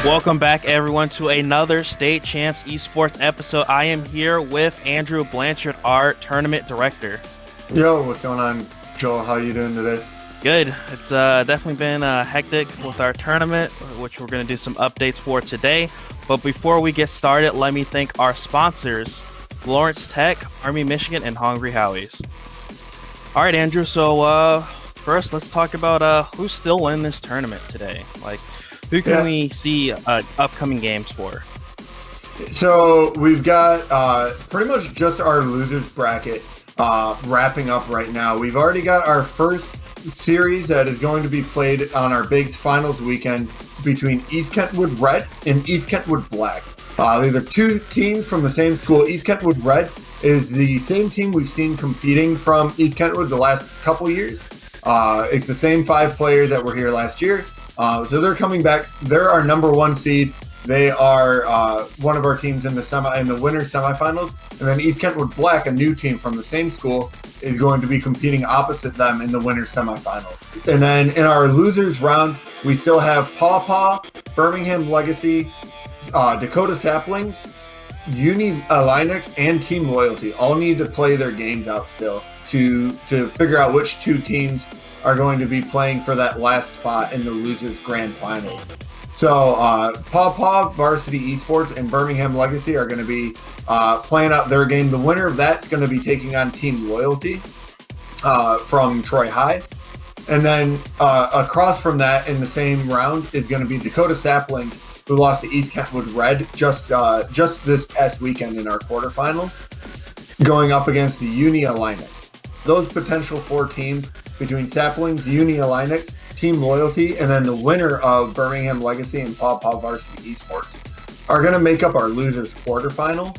Welcome back, everyone, to another State Champs Esports episode. I am here with Andrew Blanchard, our tournament director. Yo, what's going on, Joel? How you doing today? Good. It's definitely been hectic with our tournament, which we're going to do some updates for today. But before we get started, let me thank our sponsors, Lawrence Tech, Army Michigan, and Hungry Howie's. All right, Andrew. So first, let's talk about who's still in this tournament today. Who can we see upcoming games for? So we've got pretty much just our losers bracket wrapping up right now. We've already got our first series that is going to be played on our Bigs Finals weekend between East Kentwood Red and East Kentwood Black. These are two teams from the same school. East Kentwood Red is the same team we've seen competing from East Kentwood the last couple years. It's the same 5 players that were here last year. So they're coming back. They're our number 1 seed. They are one of our teams in the winners semifinals. And then East Kentwood Black, a new team from the same school, is going to be competing opposite them in the winners semifinals. And then in our losers round, we still have Paw Paw, Birmingham Legacy, Dakota Saplings, Uni Linux, and Team Loyalty all need to play their games out still to figure out which 2 teams are going to be playing for that last spot in the losers grand finals. So Paw Paw, Varsity Esports, and Birmingham Legacy are going to be playing out their game. The winner of that's going to be taking on Team Loyalty from Troy High. And then across from that in the same round is going to be Dakota Saplings, who lost to East Kentwood Red just this past weekend in our quarterfinals, going up against the Uni Linux. Those potential 4 teams between Saplings, Uni Linux, Team Loyalty, and then the winner of Birmingham Legacy and Paw Paw Varsity Esports are going to make up our losers quarterfinal.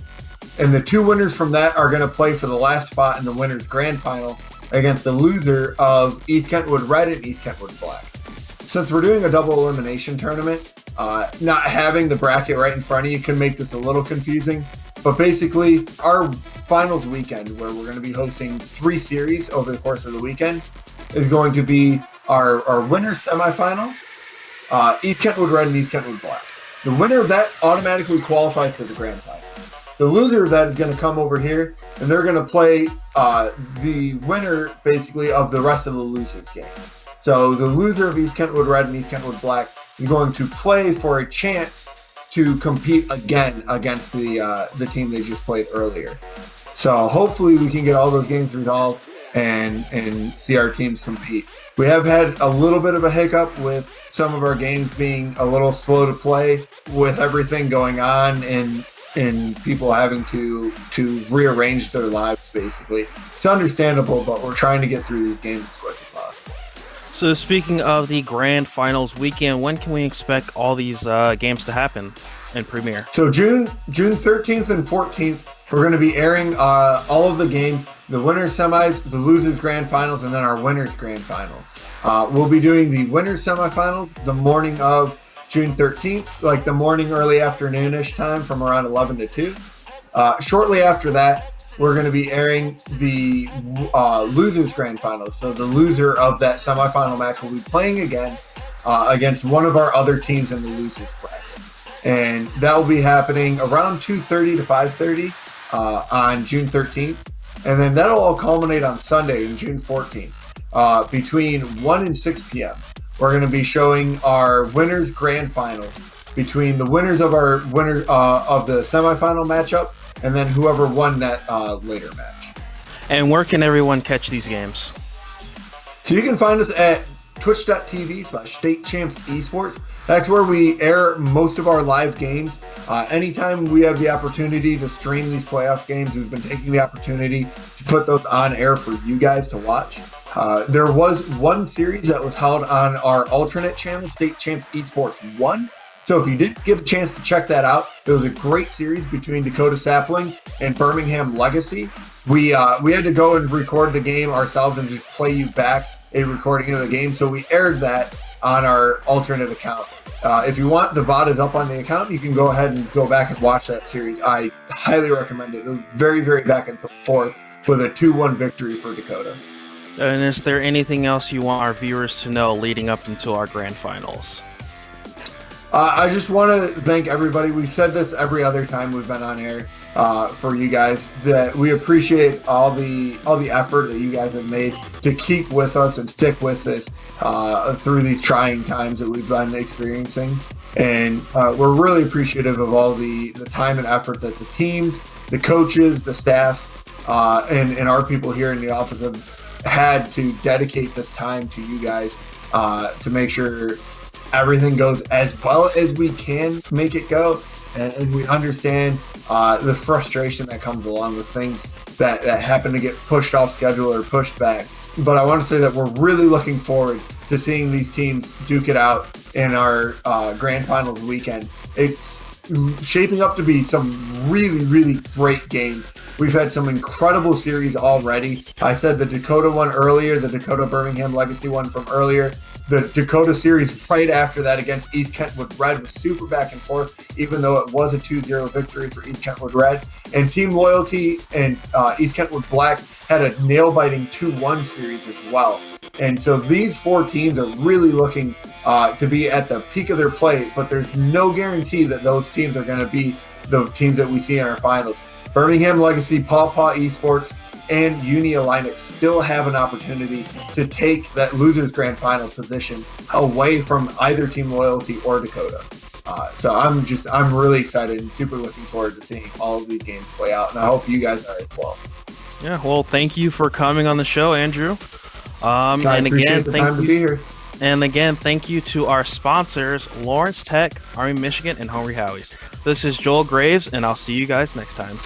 And the 2 winners from that are going to play for the last spot in the winners grand final against the loser of East Kentwood Red and East Kentwood Black. Since we're doing a double elimination tournament, not having the bracket right in front of you can make this a little confusing. But basically, our finals weekend, where we're going to be hosting 3 series over the course of the weekend, is going to be our winners semifinal, East Kentwood Red and East Kentwood Black. The winner of that automatically qualifies for the grand final. The loser of that is going to come over here, and they're going to play the winner, basically, of the rest of the losers game. So the loser of East Kentwood Red and East Kentwood Black is going to play for a chance to compete again against the team they just played earlier. So hopefully we can get all those games resolved and see our teams compete. We have had a little bit of a hiccup with some of our games being a little slow to play with everything going on and people having to rearrange their lives, basically. It's understandable, but we're trying to get through these games as quick as possible. So speaking of the grand finals weekend, when can we expect all these games to happen and premiere? So June 13th and 14th, we're going to be airing all of the games, the winners semis, the losers grand finals, and then our winners grand final. We'll be doing the winners semifinals the morning of June 13th, like the morning, early afternoonish time from around 11 to 2. Shortly after that, we're going to be airing the losers grand finals. So the loser of that semifinal match will be playing again against one of our other teams in the losers bracket. And that will be happening around 2:30 to 5:30 on June 13th. And then that'll all culminate on Sunday, on June 14th, between 1 and 6 p.m. We're going to be showing our winners grand finals between the winners of our winner of the semifinal matchup and then whoever won that later match. And where can everyone catch these games? So you can find us at twitch.tv/State Champs Esports. That's where we air most of our live games. Anytime we have the opportunity to stream these playoff games, we've been taking the opportunity to put those on air for you guys to watch. There was one series that was held on our alternate channel, State Champs Esports 1. So if you didn't get a chance to check that out, it was a great series between Dakota Saplings and Birmingham Legacy. We had to go and record the game ourselves and just play you back a recording of the game. So we aired that on our alternate account. If you want, the VOD is up on the account. You can go ahead and go back and watch that series. I highly recommend it. It was very, very back and forth with a 2-1 victory for Dakota. And is there anything else you want our viewers to know leading up into our grand finals? I just want to thank everybody. We said this every other time we've been on air for you guys, that we appreciate all the effort that you guys have made to keep with us and stick with this through these trying times that we've been experiencing. And we're really appreciative of all the time and effort that the teams, the coaches, the staff, and our people here in the office have had to dedicate this time to you guys to make sure everything goes as well as we can make it go. And we understand the frustration that comes along with things that happen to get pushed off schedule or pushed back. But I want to say that we're really looking forward to seeing these teams duke it out in our grand finals weekend. It's shaping up to be some really, really great games. We've had some incredible series already. I said the Dakota one earlier, the Dakota Birmingham Legacy one from earlier. The Dakota series right after that against East Kentwood Red was super back and forth, even though it was a 2-0 victory for East Kentwood Red. And Team Loyalty and East Kentwood Black had a nail-biting 2-1 series as well. And so these four teams are really looking to be at the peak of their play, but there's no guarantee that those teams are going to be the teams that we see in our finals. Birmingham Legacy, Paw Paw eSports, and Unia Linux still have an opportunity to take that loser's grand final position away from either Team Loyalty or Dakota. So I'm really excited and super looking forward to seeing all of these games play out, and I hope you guys are as well. Yeah, well, thank you for coming on the show, Andrew. I appreciate the time to be here. And again, thank you to our sponsors, Lawrence Tech, Army Michigan, and Hungry Howie's. This is Joel Graves, and I'll see you guys next time.